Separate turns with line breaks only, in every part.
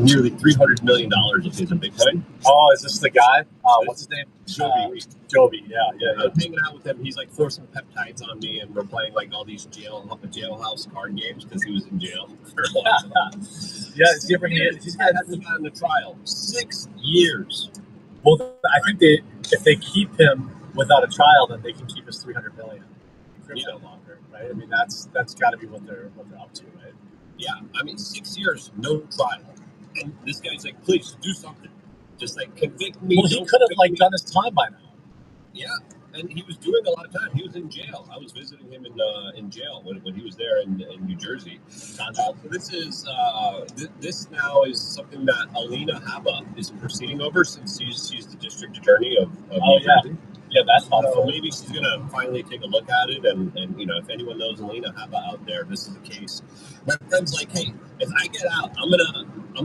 nearly $300 million of his in Bitcoin.
Oh, is this the guy? What's his name?
Joby.
Yeah.
I'm hanging out with him. He's like forcing peptides on me, and we're playing like all these jailhouse card games because he was in jail for a while.
Yeah, is he ever gonna get?
He's got on the trial 6 years.
Well, I think if they keep him without a trial, then they can keep his $300 million in crypto longer, right? I mean, that's got to be what they're up to, right?
Yeah, I mean, 6 years, no trial, and this guy's like, please do something, just like convict me.
Well, he could have done his time by now.
Yeah, and he was doing a lot of time. He was in jail. I was visiting him in jail when he was there in New Jersey. So this is this now is something that Alina Habba is proceeding over, since she's the district attorney of New Jersey.
Yeah, that's helpful.
So maybe she's gonna finally take a look at it, and if anyone knows Alina Habba out there, this is the case. My friend's like, hey, if I get out, I'm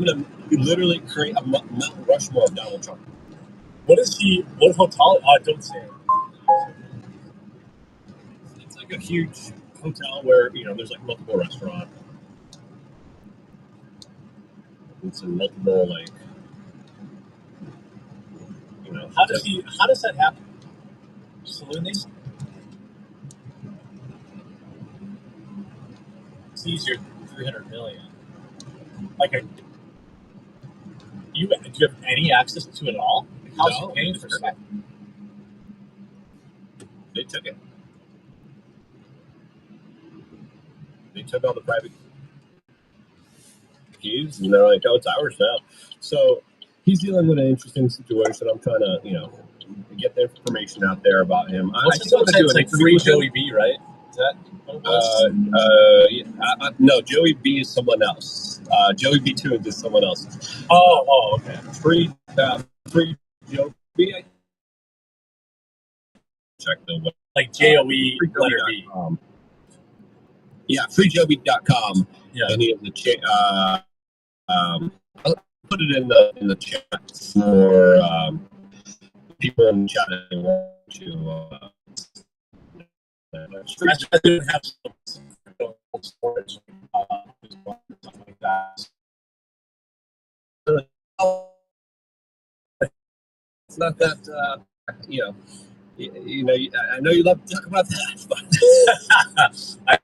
gonna literally create a Mount Rushmore of Donald Trump.
What hotel? Don't say it.
It's like a huge hotel where there's like multiple restaurants. It's in multiple
How does that happen? Saloon these? Sees your $300 million. Do you have any access to it at all? How's he paying for stuff?
They took it. They took all the private keys, and they're like, "Oh, it's ours now." So he's dealing with an interesting situation. I'm trying to, get the information out there about him.
It's like free Joey B, right? Is that what it was?
No, Joey B is someone else. Joey B Tunes is someone else.
Oh, okay.
Free Joey B. Check the web.
Like JOE letter B.
Yeah, freejoby.com.
Yeah.
Any of the chat. I'll put it in the chat for people in the chat that want to.
I didn't have some storage, something like that.
It's not that I know you love to talk about that, but
I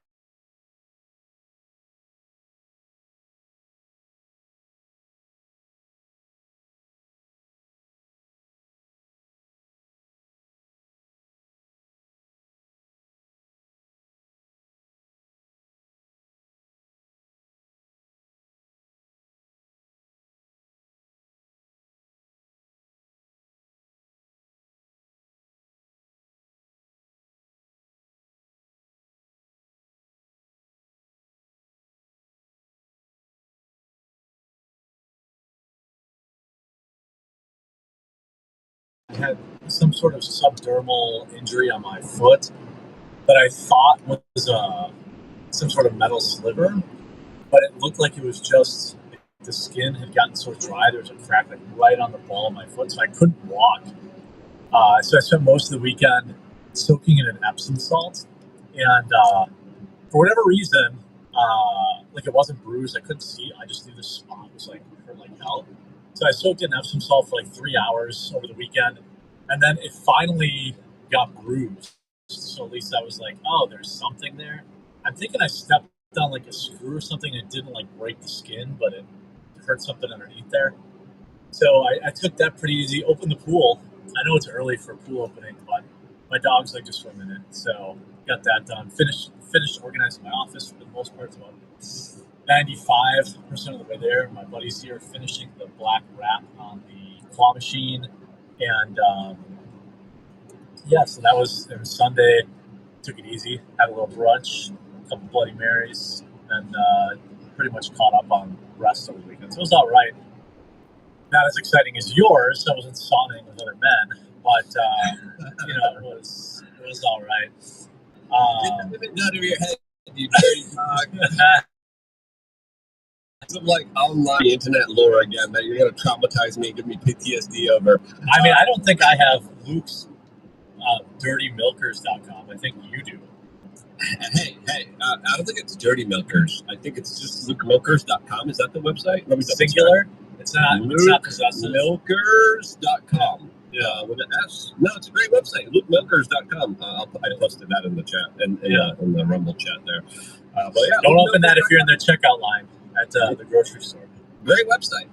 had some sort of subdermal injury on my foot that I thought was some sort of metal sliver, but it looked like it was just the skin had gotten so dry. There was a crack right on the ball of my foot, so I couldn't walk. So I spent most of the weekend soaking in an Epsom salt, and for whatever reason, it wasn't bruised. I couldn't see. I just knew the spot was hurt like hell. So I soaked in Epsom salt for 3 hours over the weekend, and then it finally got bruised. So at least I was like, oh, there's something there. I'm thinking I stepped on a screw or something, and it didn't break the skin, but it hurt something underneath there. So I took that pretty easy. Opened the pool. I know it's early for a pool opening, but my dogs like to swim in it, so got that done. Finished organizing my office for the most part. About 95% of the way there. My buddy's here finishing the black wrap on the claw machine, and so it was Sunday. Took it easy, had a little brunch, a couple Bloody Marys, and pretty much caught up on rest over the weekend. So it was all right. Not as exciting as yours. I wasn't sauning with other men, but it was all right.
Get the out of your head, you dirty dog. Some online internet lore again that you're gonna traumatize me and give me PTSD over.
I mean, I don't think I have Luke's dirtymilkers.com. I think you do.
Hey, I don't think it's Dirty Milkers. I think it's just LukeMilkers.com. Is that the website? Let me
Singular. It's not possessive.
LukeMilkers.com.
Yeah.
With an S. No, it's a great website. LukeMilkers.com. I posted that in the chat and in the Rumble chat there. But yeah,
don't open that if you're in the checkout line at the grocery store.
Great website,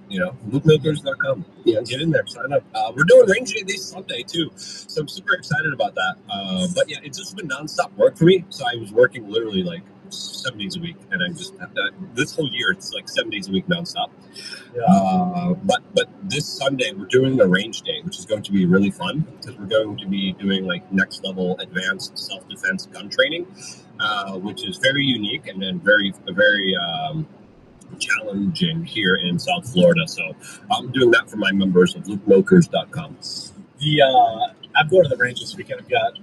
LukeMilkers.com. Get in there, sign up. We're doing range day this Sunday too, so I'm super excited about that. But yeah, it's just been nonstop work for me. So I was working literally like 7 days a week, and I just this whole year it's like 7 days a week nonstop.
Yeah.
But this Sunday we're doing a range day, which is going to be really fun because we're going to be doing like next level advanced self-defense gun training, which is very unique and then very challenging here in South Florida. So I'm doing that for my members of LukeMilkers.com.
I'm going to the range this weekend. I've got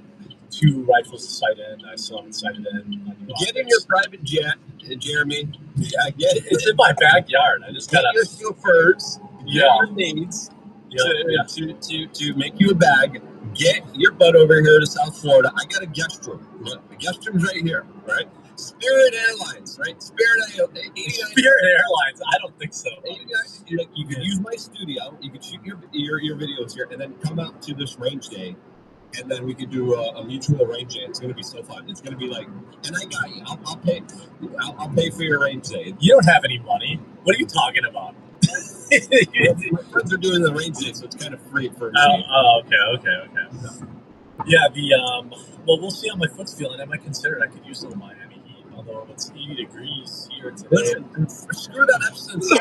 2 rifles to sight in. I still haven't sighted in.
Get in your private jet, Jeremy. Yeah,
it's in my backyard. I just got
your chauffeurs.
Yeah.
Your needs to make you a bag. Get your butt over here to South Florida. I got a guest room. The guest room's right here, right? Spirit Airlines, right? Spirit
Airlines. I don't think so.
You could use my studio. You could shoot your videos here, and then come out to this range day, and then we could do a mutual range day. It's going to be so fun. It's going to be like, and I got you. I'll pay. I'll pay for your range day.
You don't have any money. What are you talking about?
My friends are doing the range day, so it's kind of free for me.
Okay. Yeah, well, we'll see how my foot's feeling. I might consider it. I could use some Miami heat, although it's 80 degrees here today.
Listen, screw that absence of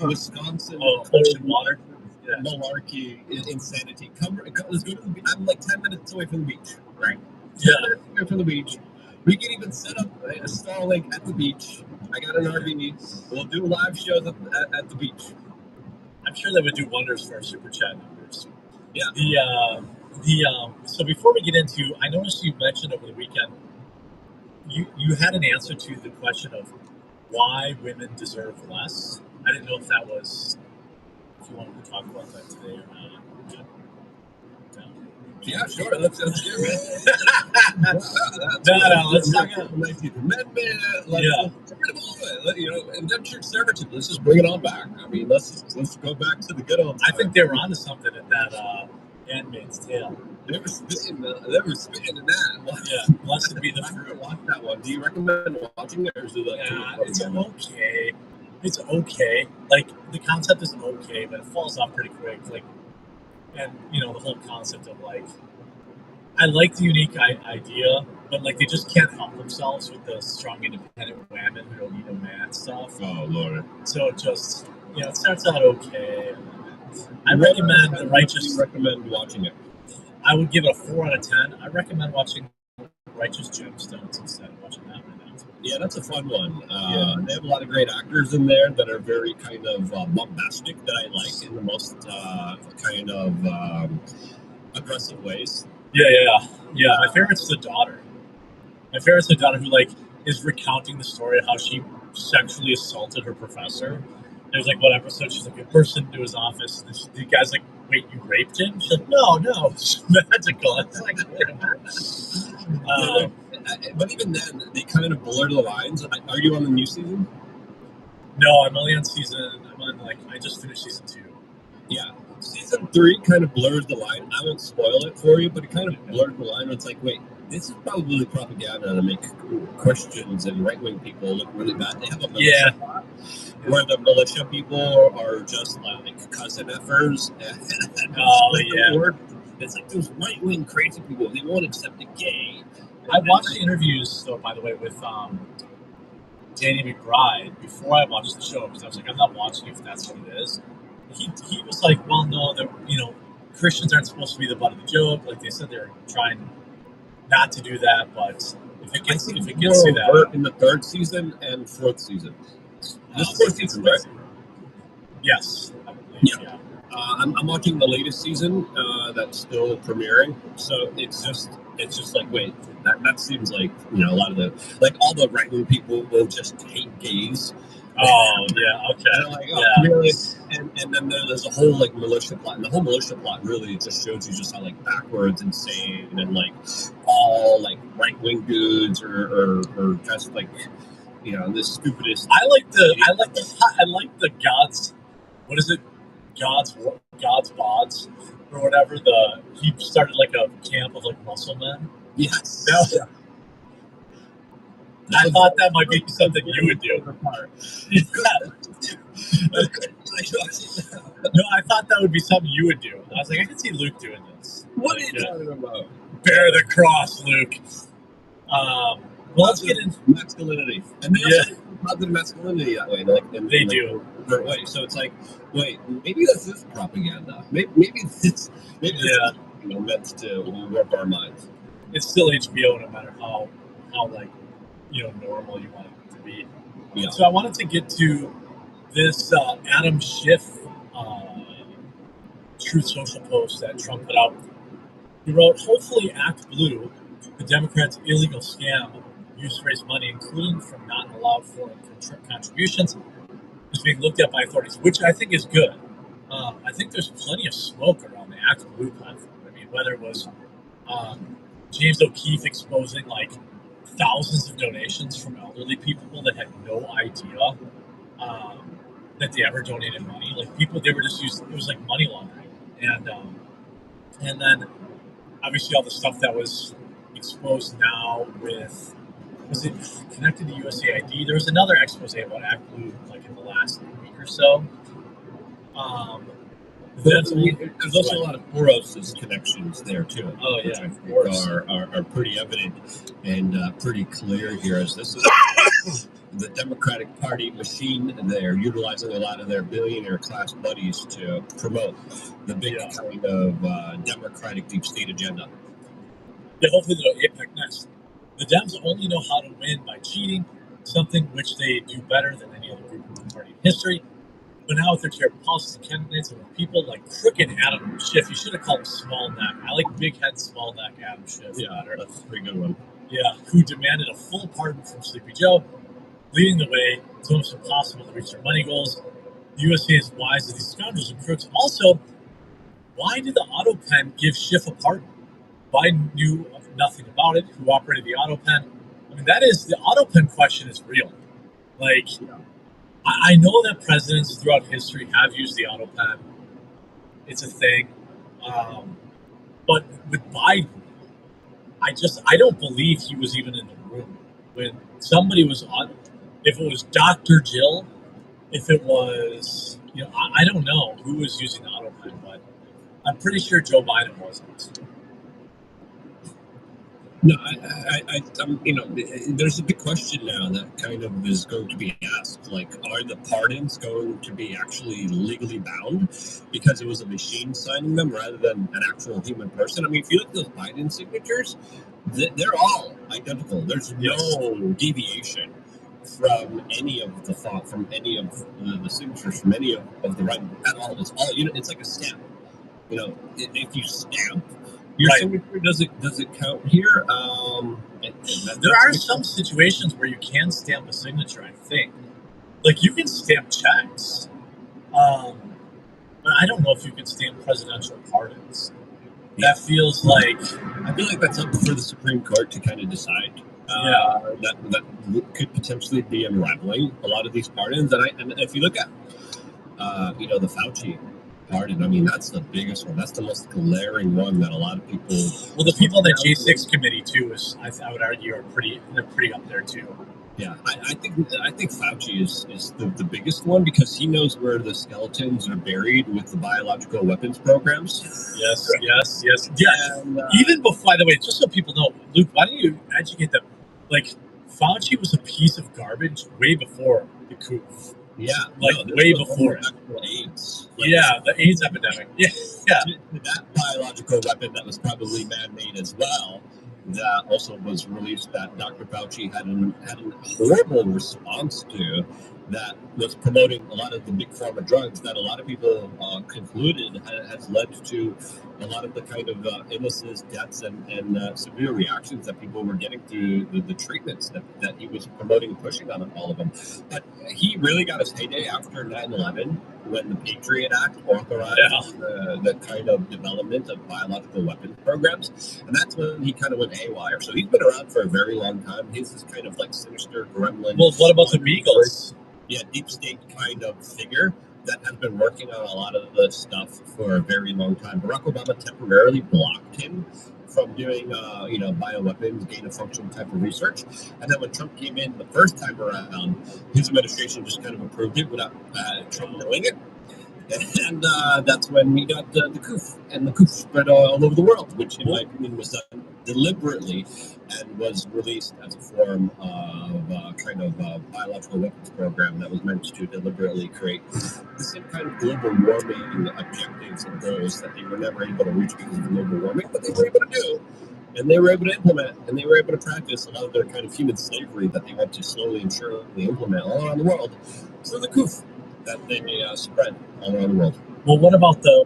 Wisconsin.
Ocean water.
Yeah. Malarkey, insanity. Let's go to the beach. I'm like 10 minutes away from the beach, right?
Yeah.
10 minutes away from the beach. We can even set up a Starlink at the beach. I got an RV. We'll do live shows at the beach.
I'm sure that would do wonders for our super chat numbers.
Yeah.
So before we get into, I noticed you mentioned over the weekend, you had an answer to the question of why women deserve less. I didn't know if you wanted to talk about that today or not.
Yeah, sure. Let's get it.
Let's talk about
19th Amendment. Let's get rid of all of it. Indentured servitude. Let's just bring it on back. I mean, let's go back to the good old times.
I think they were onto something at that Handmaid's Tale.
They were spitting in that.
Yeah, blessed be the fruit.
I haven't watched that one. Do you recommend watching it, or is it
it's okay. It's okay. Like the concept is okay, but it falls off pretty quick. Like, and the whole concept of like, I like the unique idea, but like they just can't help themselves with the strong independent women who don't need a man stuff.
Oh Lord!
So it just it starts out okay. I recommend The Righteous.
Recommend watching it.
I would give it a 4 out of 10. I recommend watching Righteous Gemstones instead of watching that right now.
Yeah, that's a fun one. They have a lot of great actors in there that are very kind of bombastic that I like in the most kind of aggressive ways.
Yeah. My favorite's the daughter. Who is recounting the story of how she sexually assaulted her professor. There's like one episode, she's like, a person into his office, and the guy's like, wait, you raped him? She's like, no, it's magical. It's like,
but even then, they kind of blur the lines. Are you on the new season?
No, I'm only on I just finished season 2.
Yeah. Season 3 kind of blurs the line. I won't spoil it for you, but it kind of blurs the line. It's like, wait, this is probably propaganda to make Christians and right-wing people look really bad. They have a militia plot where the militia people are just like cousin effers. It's like those right-wing crazy people. They won't accept a gay.
I watched the interviews, though, by the way, with Danny McBride before I watched the show, because I was like, I'm not watching if that's what it is. He was like, well, no, Christians aren't supposed to be the butt of the joke. Like they said, they're trying not to do that, but if it gets to that
in the 3rd season and 4th season. This 4th season, right?
Yes.
Yeah. I'm watching the latest season that's still premiering. So it's just like, wait, that seems like a lot of all the right wing people will just hate gays.
Oh yeah, okay.
And like, really? And then there's a whole militia plot, and the whole militia plot really just shows you just how backwards, insane, and all like right-wing dudes or just like, the stupidest.
I like the gods. What is it? God's Bods or whatever. He started like a camp of like muscle men.
Yes.
I thought that might be something you would do. No, I thought that would be something you would do. I was like, I can see Luke doing this.
What are you talking about?
Bear the cross, Luke. Well, let's get into
masculinity, and they also positive masculinity that way.
They do.
Way. So it's like, wait, maybe this is propaganda. Maybe this meant to warp our minds.
It's still HBO, no matter how like normal you want it to be.
Yeah.
So I wanted to get to this Adam Schiff Truth Social post that Trump put out. He wrote, "Hopefully Act Blue, the Democrats' illegal scam used to raise money, including from not allowed foreign contributions, is being looked at by authorities," which I think is good. I think there's plenty of smoke around the Act Blue platform. I mean, whether it was James O'Keefe exposing like thousands of donations from elderly people that had no idea that they ever donated money. Like people, they were just used. It was like money laundering, and then obviously all the stuff that was exposed now with, was it connected to USAID? There was another expose about Act Blue like in the last week or so.
There's also a lot of Soros's connections there too.
Oh
which
yeah,
I think are pretty evident and pretty clear here. As this is the Democratic Party machine, they're utilizing a lot of their billionaire class buddies to promote the big kind of Democratic deep state agenda.
Yeah, hopefully they'll APEC next. The Dems only know how to win by cheating, something which they do better than any other group in the party in history. But now with their terrible policies and candidates and with people like crooked Adam Schiff, you should have called him Small Neck. I like big head, small neck Adam Schiff better.
That's a pretty good one.
Yeah, who demanded a full pardon from Sleepy Joe, leading the way. It's almost impossible to reach their money goals. The USA is wise to these scoundrels and crooks. Also, why did the auto pen give Schiff a pardon? Biden knew nothing about it. Who operated the auto pen? I mean, the auto pen question is real. Like, I know that presidents throughout history have used the auto pen. It's a thing. But with Biden, I don't believe he was even in the room when somebody was on. If it was Dr. Jill, if it was, I don't know who was using the auto pen, but I'm pretty sure Joe Biden wasn't.
No, there's a big question now that kind of is going to be asked, like, are the pardons going to be actually legally bound because it was a machine signing them rather than an actual human person? I mean, if you look at those Biden signatures, they're all identical. There's no deviation from any of the thought, from any of the signatures, from any of the writing at all. It's all, it's like a stamp. If you stamp your signature, does it count here?
There are some situations where you can stamp a signature, I think. Like, you can stamp checks. But I don't know if you can stamp presidential pardons. That feels like...
I feel like that's up for the Supreme Court to kind of decide. That could potentially be unraveling a lot of these pardons. And if you look at, the Fauci pardon, I mean, that's the biggest one. That's the most glaring one that a lot of people...
Well, the people on the J6 committee, too, I would argue, they're pretty up there, too.
Yeah, I think Fauci is the biggest one because he knows where the skeletons are buried with the biological weapons programs.
Yes. And, even before, by the way, just so people know, Luke, why don't you educate them? Like, Fauci was a piece of garbage way before the coup.
Yeah,
way before
AIDS.
The AIDS epidemic. Yeah.
That biological weapon that was probably man-made as well, that also was released, that Dr. Fauci had a horrible response to, that was promoting a lot of the big pharma drugs that a lot of people concluded has led to a lot of the kind of illnesses, deaths, and severe reactions that people were getting through the treatments that he was promoting and pushing on all of them. But he really got his heyday after 9/11 when the Patriot Act authorized the kind of development of biological weapons programs. And that's when he kind of went haywire. So he's been around for a very long time. He's this kind of like sinister gremlin.
Well, what about the Beagles?
Yeah, deep state kind of figure that has been working on a lot of the stuff for a very long time. Barack Obama temporarily blocked him from doing, bioweapons, gain of function type of research. And then when Trump came in the first time around, his administration just kind of approved it without Trump knowing it. And that's when we got the COOF, and the COOF spread all over the world, which in my opinion was done deliberately and was released as a form of biological weapons program that was meant to deliberately create the same kind of global warming objectives and goals that they were never able to reach because of global warming, but they were able to do. And they were able to implement, and they were able to practice a lot of their kind of human slavery that they want to slowly and surely implement all around the world. So the COOF that they spread all around the world.
Well, what about the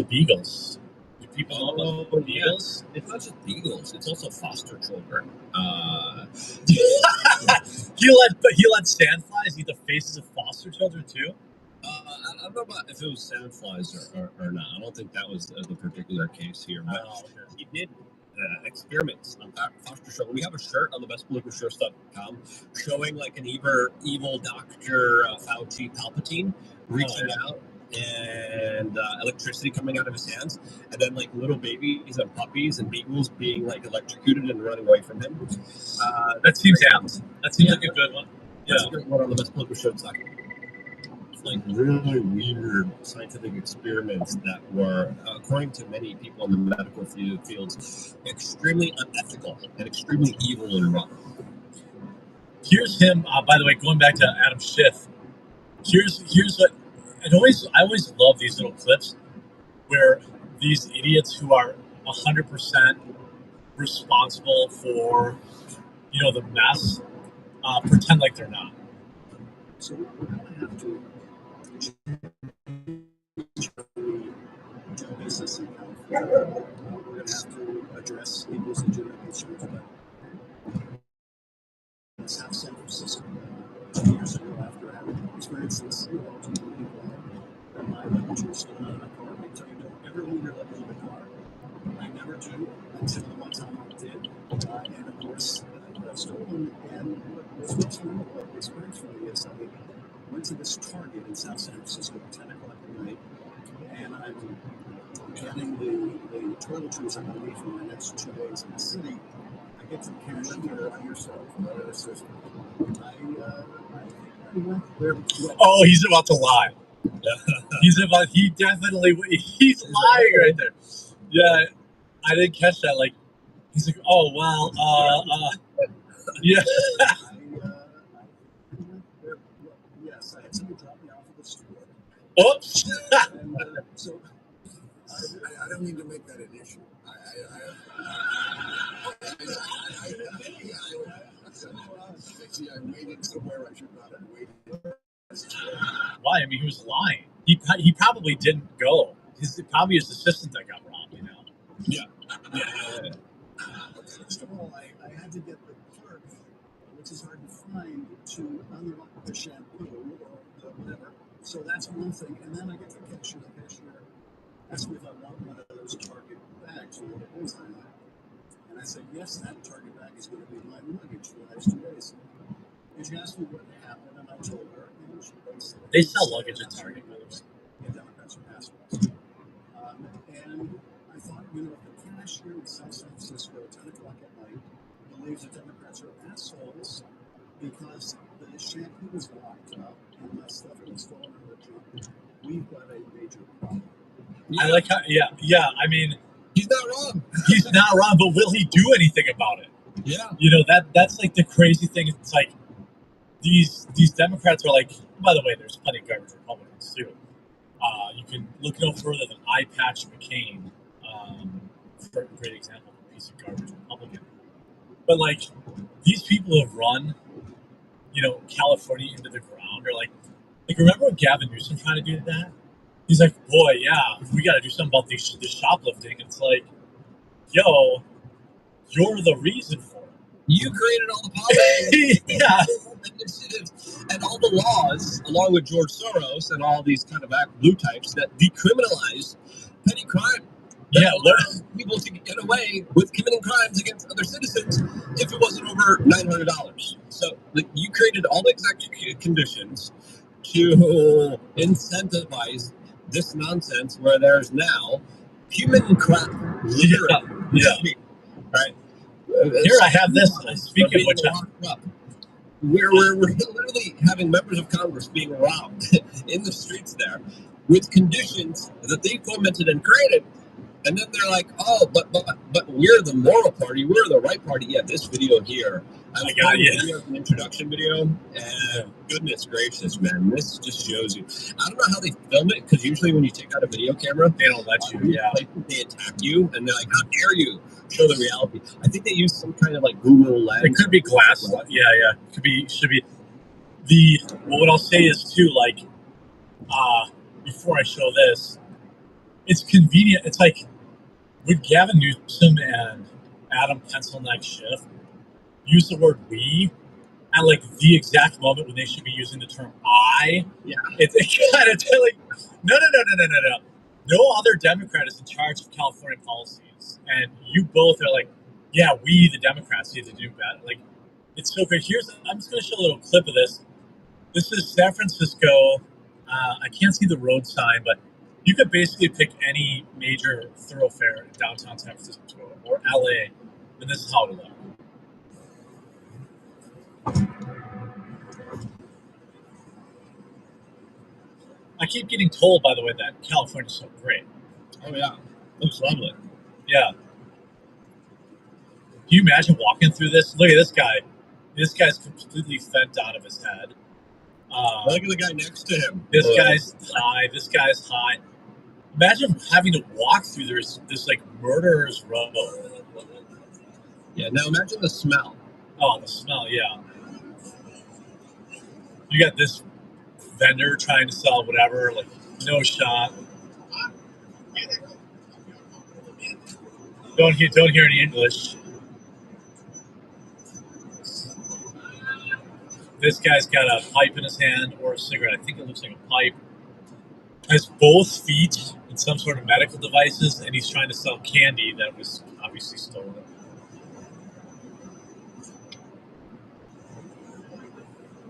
Beagles? Do people know about the Beagles?
Yeah. It's not just Beagles; it's also foster children.
He let sandflies eat the faces of foster children too.
I don't know about if it was sandflies or not. I don't think that was the particular case here, but he did experiments on foster children. We have a shirt on the bestpoliticalshirts.com showing like an evil Dr. Fauci Palpatine reaching out and electricity coming out of his hands, and then like little babies and puppies and beagles being like electrocuted and running away from him.
That seems apt. That seems like a good one.
That's a good one on the bestpoliticalshirts.com. Like really weird scientific experiments that were, according to many people in the medical fields, extremely unethical and extremely evil and wrong.
Here's him. By the way, going back to Adam Schiff. Here's what I always love these little clips where these idiots who are 100% responsible for the mess pretend like they're not.
So we're going to have to do business in California. We're going to have to address people's legitimate concerns about South San Francisco. 2 years ago, after having experienced this, my luggage was stolen in a car. They tell you don't ever leave your luggage in the car. I never do until the one time I did. And of course, it got stolen. And what was most memorable experience for me is I went to this Target in South San Francisco at 10 o'clock at night, and I'm getting the toiletries I'm going to need for my next 2 days in the city. I get to the cashier. I went there.
Oh, he's about to lie. He's lying right there. Yeah, I didn't catch that. Like, he's like, oh well, yeah.
Yes, I had somebody drop me off at the store.
Oops.
And, so I don't mean to make that an issue. I waited somewhere I should not have waited.
Why? I mean, he was lying. He probably didn't go. Probably his assistant that got robbed.
Yeah.
First of all, I had to get the clerk, which is hard to find, to unlock the shampoo or the whatever. So that's one thing. And then I get to the cashier. The cashier asked me if I want one of those Target bags with a bullseye on it. And I said, yes, that Target bag is going to be my luggage for the next 2 days. And she asked me what happened, and I told her. And she said,
they sell luggage at Target.
Yeah, Democrats are assholes. And I thought, if the cashier in South San Francisco at 10 o'clock at night believes that Democrats are assholes because the shampoo was locked up and the stuff was stolen in the trunk, we've got a major problem.
I like how, I mean,
he's not wrong.
He's not wrong, but will he do anything about it?
Yeah.
That's like the crazy thing. It's like these Democrats are like, by the way, there's plenty of garbage Republicans too. You can look no further than Eye Patch McCain, for a great example of a piece of garbage Republican. But like, these people have run, California into the ground, or like remember when Gavin Newsom trying to do that? He's like, boy, yeah, we got to do something about this shoplifting. It's like, yo, you're the reason for it.
You created all the policies,
Yeah.
and all the laws, along with George Soros and all these kind of blue types that decriminalize petty crime.
Yeah,
People to get away with committing crimes against other citizens if it wasn't over $900. So, you created all the exact conditions to incentivize this nonsense where there's now human crap.
Yeah.
Right.
Here I have this. Speaking of which,
we're literally having members of Congress being robbed in the streets there with conditions that they fomented and created. And then they're like, oh, but we're the moral party. We're the right party. Yeah, this video here. I got an introduction video. And goodness gracious, man. This just shows you. I don't know how they film it, because usually when you take out a video camera,
they don't let you. Yeah.
They attack you, and they're like, how dare you show the reality. I think they use some kind of Google lens.
It could be glass. Yeah. Should be. What I'll say is too, before I show this, it's convenient. It's like, would Gavin Newsom and Adam Pencilneck Schiff use the word "we" at the exact moment when they should be using the term "I"?
Yeah.
It kind of no. No other Democrat is in charge of California policies, and you both are yeah, we the Democrats need to do better. It's so good. I'm just going to show a little clip of this. This is San Francisco. I can't see the road sign, but you could basically pick any major thoroughfare in downtown San Francisco or LA, and this is how it would look. I keep getting told, by the way, that California's so great.
Oh, yeah. Looks lovely.
Yeah. Can you imagine walking through this? Look at this guy. This guy's completely bent out of his head.
Look at the guy next to him.
This guy's high. This guy's high. Imagine having to walk through this murderer's row.
Yeah, now imagine the smell.
Oh, the smell, yeah. You got this vendor trying to sell whatever, no shot. Don't hear any English. This guy's got a pipe in his hand or a cigarette. I think it looks like a pipe. Has both feet in some sort of medical devices, and he's trying to sell candy that was obviously stolen.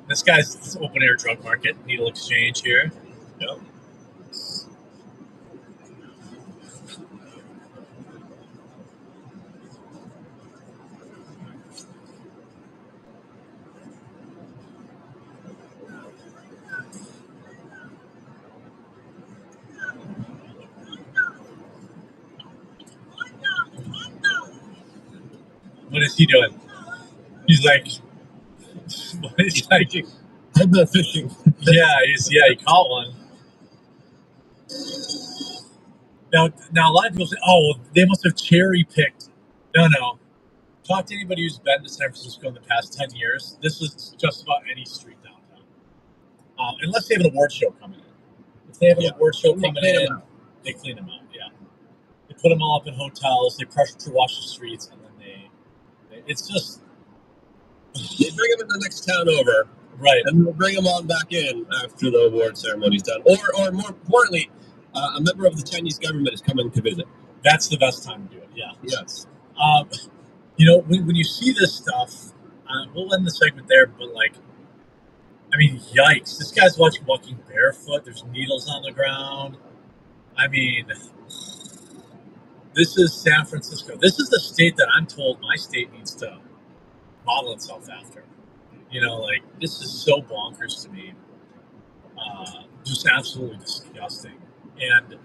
This guy's open air drug market, needle exchange here. Yep. What is he doing? He's like, what is he like?
I'm not fishing.
He caught one. Now a lot of people say, oh, well, they must have cherry picked. No. Talk to anybody who's been to San Francisco in the past 10 years. This is just about any street downtown. Unless they have an award show coming in. If they have an award show coming in, they clean them out, yeah. They put them all up in hotels, they pressure wash the streets, and then it's just...
They bring them in the next town over.
Right.
And we'll bring them on back in after the award ceremony's done. Or more importantly, a member of the Chinese government is coming to visit.
That's the best time to do it, yeah.
Yes.
When you see this stuff, we'll end the segment there, but yikes. This guy's walking barefoot. There's needles on the ground. This is San Francisco. This is the state that I'm told my state needs to model itself after. This is so bonkers to me. Just absolutely disgusting. And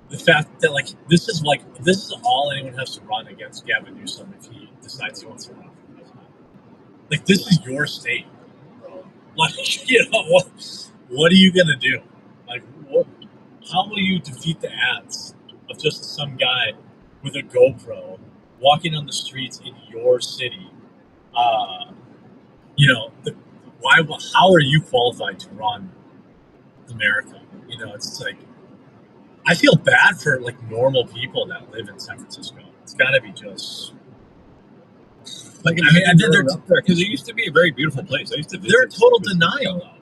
the fact that this is all anyone has to run against Gavin Newsom if he decides he wants to run for president. This is your state, bro. What are you gonna do? How will you defeat the ads of just some guy with a GoPro walking on the streets in your city? how are you qualified to run America? You know, it's like, I feel bad for like normal people that live in San Francisco. It's got to be just
Like,
I mean, and then
they're up there because it used to be a very beautiful place. I used to visit.
they're in total
San Francisco.
denial though.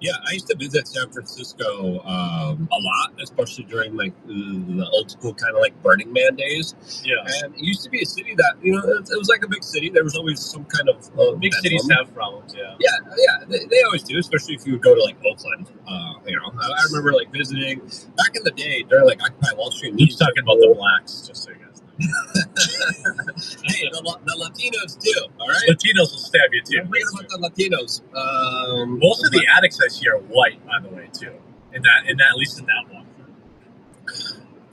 Yeah, I used to visit San Francisco a lot, especially during like the old school kind of like Burning Man days.
Yeah,
And it used to be a city that, you know, it was like a big city. There was always some kind of
big cities
bedlam.
have problems. Yeah,
Yeah, they always do, especially if you would go to like Oakland. You know, I remember like visiting back in the day during like Occupy Wall Street.
he's talking about the blacks, just so you guys know.
Hey, the Latinos too. All right,
Latinos will stab you too.
don't forget about the Latinos.
Most of the addicts I see are white, by the way, too. At least in that one.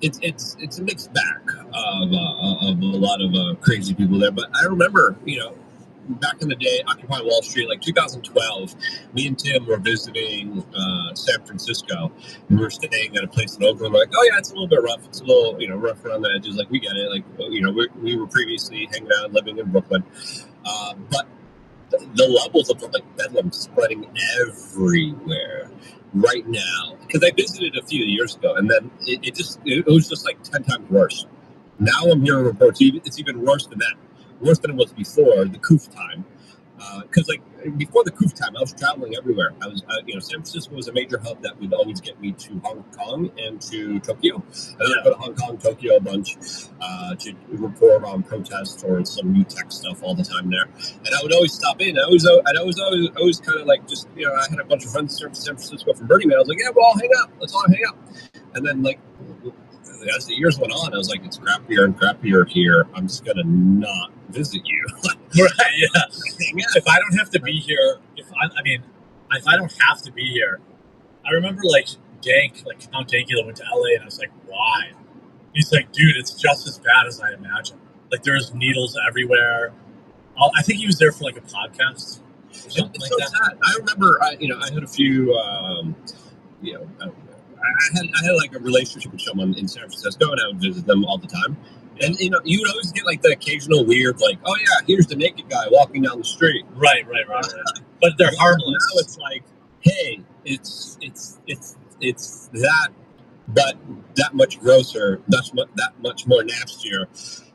It's a mixed bag of a lot of crazy people there. But I remember, you know, back in the day, Occupy Wall Street, like 2012, me and Tim were visiting San Francisco. We were staying at a place in Oakland. Like, oh yeah, it's a little bit rough. It's a little, you know, rough around the edges. Like, we get it. Like, you know, we were previously hanging out, living in Brooklyn, but the levels of like bedlam spreading everywhere right now. Because I visited a few years ago, and then it was just like 10 times worse. Now I'm hearing reports it's even worse than that. Worse than it was before the COOF time. Because like before the COOF time, I was traveling everywhere. I was, you know, San Francisco was a major hub that would always get me to Hong Kong and to Tokyo. And I'd go to Hong Kong, Tokyo a bunch to report on protests or some new tech stuff all the time there. And I would always stop in. I was always kind of like just, you know, I had a bunch of friends in San Francisco from Burning Man. I was like, yeah, we'll all hang out. Let's all hang out. And then like as the years went on, I was like, it's crappier and crappier here. I'm just gonna not visit you.
Right, yeah. If I don't have to be here, if I don't have to be here, I remember like Count Dankula went to LA, and I was like, why? He's like, dude, it's just as bad as I imagined. Like, there's needles everywhere. I think he was there for like a podcast or something
It's
like
so
that.
sad. I remember, I had a few, you know, I had like a relationship with someone in San Francisco, and I would visit them all the time. And you know, you would always get like the occasional weird, like, oh yeah, here's the naked guy walking down the street.
Right. But they're harmless.
Now it's like, hey, it's that, but that much grosser, that much more nastier,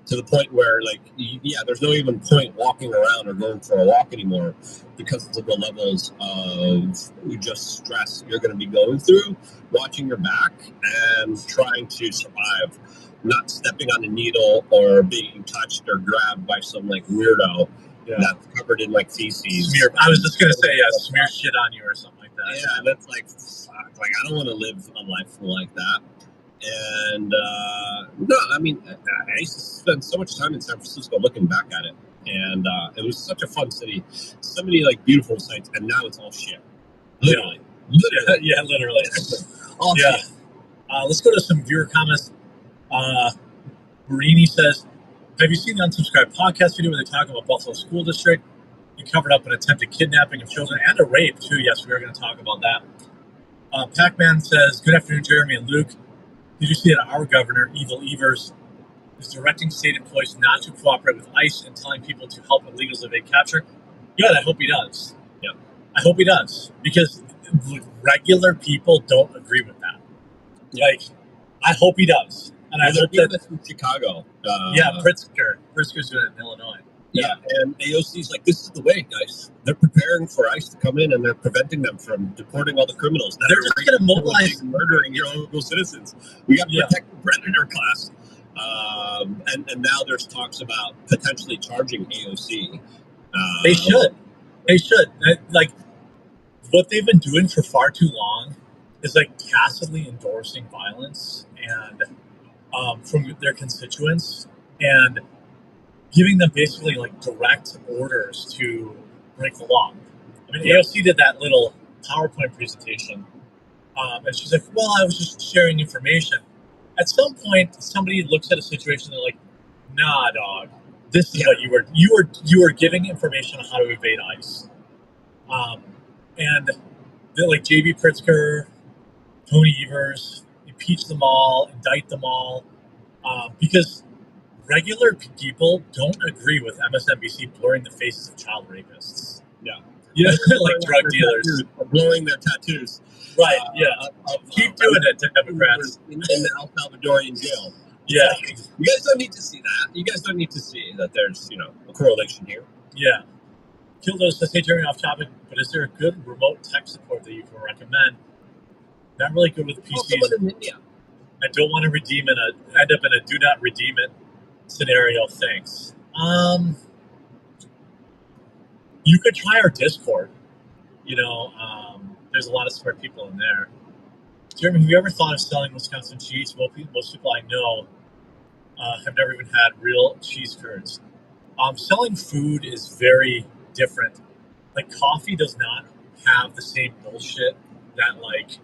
to the point where like, yeah, there's no even point walking around or going for a walk anymore because of the levels of just stress you're going to be going through, watching your back and trying to survive, not stepping on a needle or being touched or grabbed by some like weirdo that's covered in like feces.
I was just gonna say, smear shit on you or something like that.
Yeah, that's like, fuck, like I don't want to live a life like that. And no, I mean, I used to spend so much time in San Francisco looking back at it, and it was such a fun city, so many like beautiful sights, and now it's all shit. Literally.
Yeah, literally.
All
Yeah.
shit.
Let's go to some viewer comments. Marini says, have you seen the Unsubscribed podcast video where they talk about Buffalo School District? You covered up an attempted kidnapping of children and a rape, too. Yes, we are going to talk about that. Pac-Man says, good afternoon, Jeremy and Luke. Did you see that our governor, Evil Evers, is directing state employees not to cooperate with ICE and telling people to help illegals evade capture? Good, I hope he does.
Yeah.
I hope he does, because regular people don't agree with that. Like, I hope he does. And I hope
that's in Chicago.
Pritzker's doing it in Illinois.
Yeah, and AOC's like, this is the way, guys. They're preparing for ICE to come in, and they're preventing them from deporting all the criminals.
They're just going to mobilize,
murdering your local citizens. We got to protect the predator class. And now there's talks about potentially charging AOC.
They should. Like, what they've been doing for far too long is like tacitly endorsing violence and from their constituents and giving them basically like direct orders to break the law. I mean, AOC did that little PowerPoint presentation, and she's like, well, I was just sharing information. At some point, somebody looks at a situation and they're like, nah, dog, this is what you were giving information on how to evade ICE. And they're like J.B. Pritzker, Tony Evers, impeach them all, indict them all, because regular people don't agree with MSNBC blurring the faces of child rapists.
Yeah.
Yeah, like drug dealers.
Blowing their tattoos.
Right, yeah. Keep doing it, Democrats.
In the El Salvadorian jail.
Yeah.
You guys don't need to see that. You guys don't need to see that there's, a correlation here.
Yeah. Kildos says, hey, Jeremy, off topic, but is there a good remote tech support that you can recommend? Not really good with PCs.
Someone in India.
I don't want to end up in a do not redeem it scenario. Thanks. You could try our Discord. There's a lot of smart people in there. Jeremy, have you ever thought of selling Wisconsin cheese? Well, most people I know have never even had real cheese curds. Selling food is very different. Like, coffee does not have the same bullshit that like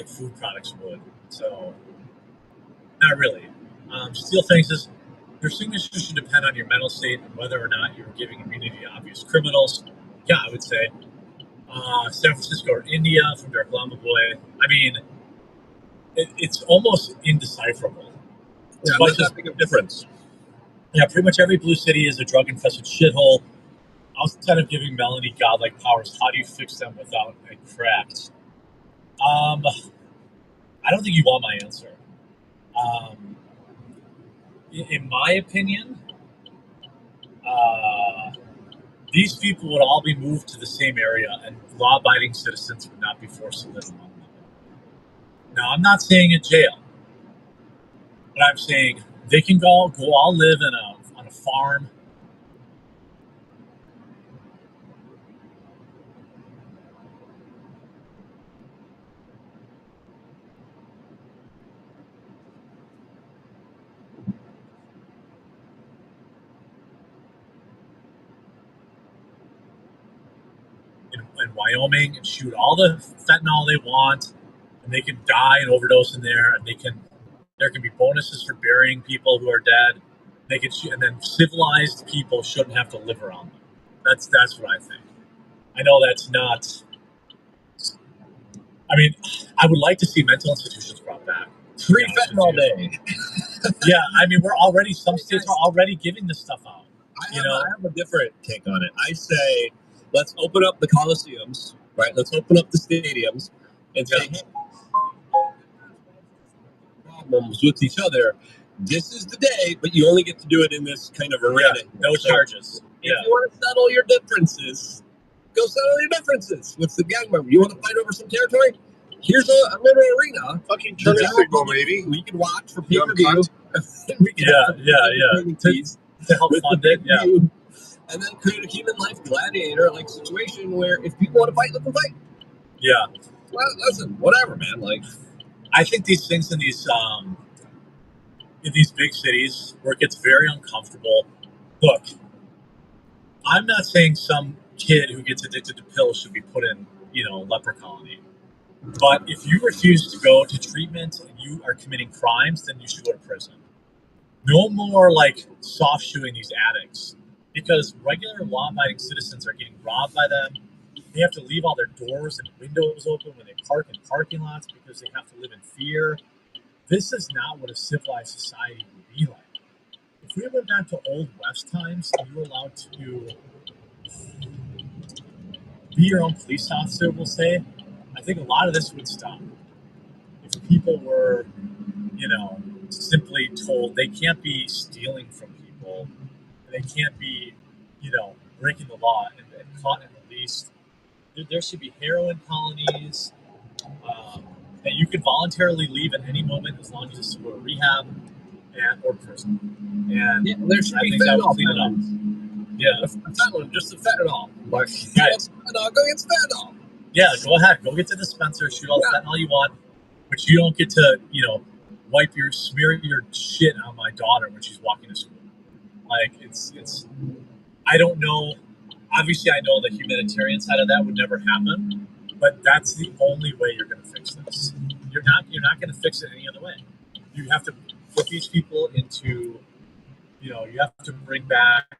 food products would. So, not really. Steel Thing says, your signature should depend on your mental state and whether or not you're giving immunity to obvious criminals. Yeah, I would say. San Francisco or India from Dark Llama Boy. I mean, it's almost indecipherable.
Yeah, there's that big of difference.
Yeah, pretty much every blue city is a drug-infested shithole. Outside of giving Melanie godlike powers, how do you fix them without a cracked? I don't think you want my answer. In my opinion, these people would all be moved to the same area, and law-abiding citizens would not be forced to live among them. Now, I'm not saying in jail, but I'm saying they can go all live on a farm. In Wyoming and shoot all the fentanyl they want, and they can die and overdose in there, and there can be bonuses for burying people who are dead. They can shoot, and then civilized people shouldn't have to live around them. That's what I think. I know that's not. I mean, I would like to see mental institutions brought back.
Free fentanyl day.
Yeah, I mean, some states are already giving this stuff out.
I have a different take on it. I say, let's open up the coliseums, right? Let's open up the stadiums and say, hey, problems with each other. This is the day, but you only get to do it in this kind of arena.
Yeah, no charges.
If you want to settle your differences, go settle your differences with the gang member. You want to fight over some territory? Here's a little arena.
Fucking turn a signal, maybe.
We can watch for pay-per-view.
To help fund it, yeah.
And then create a human life gladiator-like situation where if people want to fight, let them fight.
Yeah.
Well, listen, whatever, man. Like,
I think these things in these big cities where it gets very uncomfortable. Look, I'm not saying some kid who gets addicted to pills should be put in, a leper colony. But if you refuse to go to treatment and you are committing crimes, then you should go to prison. No more soft shoeing these addicts, because regular law-abiding citizens are getting robbed by them. They have to leave all their doors and windows open when they park in parking lots because they have to live in fear. This is not what a civilized society would be like. If we went back to Old West times and you were allowed to be your own police officer, we'll say, I think a lot of this would stop. If people were, simply told they can't be stealing from people, they can't be, breaking the law and caught and released. There should be heroin colonies that you could voluntarily leave at any moment as long as it's for rehab or prison. And
there should be fentanyl.
Clean it up. Yeah,
just the fentanyl. Like,
fentanyl,
go get fentanyl.
Yeah, go ahead. Go get the dispenser, shoot all the fentanyl you want, but you don't get to, smear your shit on my daughter when she's walking to school. It's I don't know. Obviously, I know the humanitarian side of that would never happen, but that's the only way you're going to fix this. You're not going to fix it any other way. You have to put these people into, you have to bring back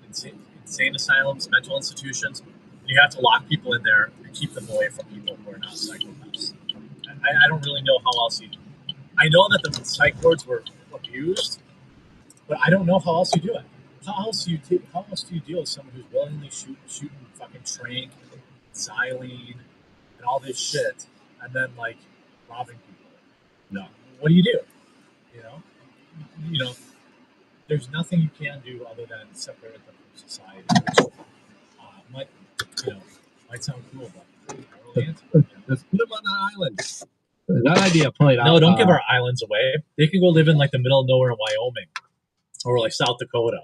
insane asylums, mental institutions. You have to lock people in there and keep them away from people who are not psychopaths. I don't really know how else I know that the psych wards were abused, but I don't know how else you do it. how else do you deal with someone who's willingly shooting fucking trank, xylene, and all this shit, and then like robbing people?
No.
What do? You know, there's nothing you can do other than separate them from society, which might sound cool, but not really into it,
Let's put them on the island. That idea played out.
No, don't give our islands away. They can go live in like the middle of nowhere in Wyoming or like South Dakota.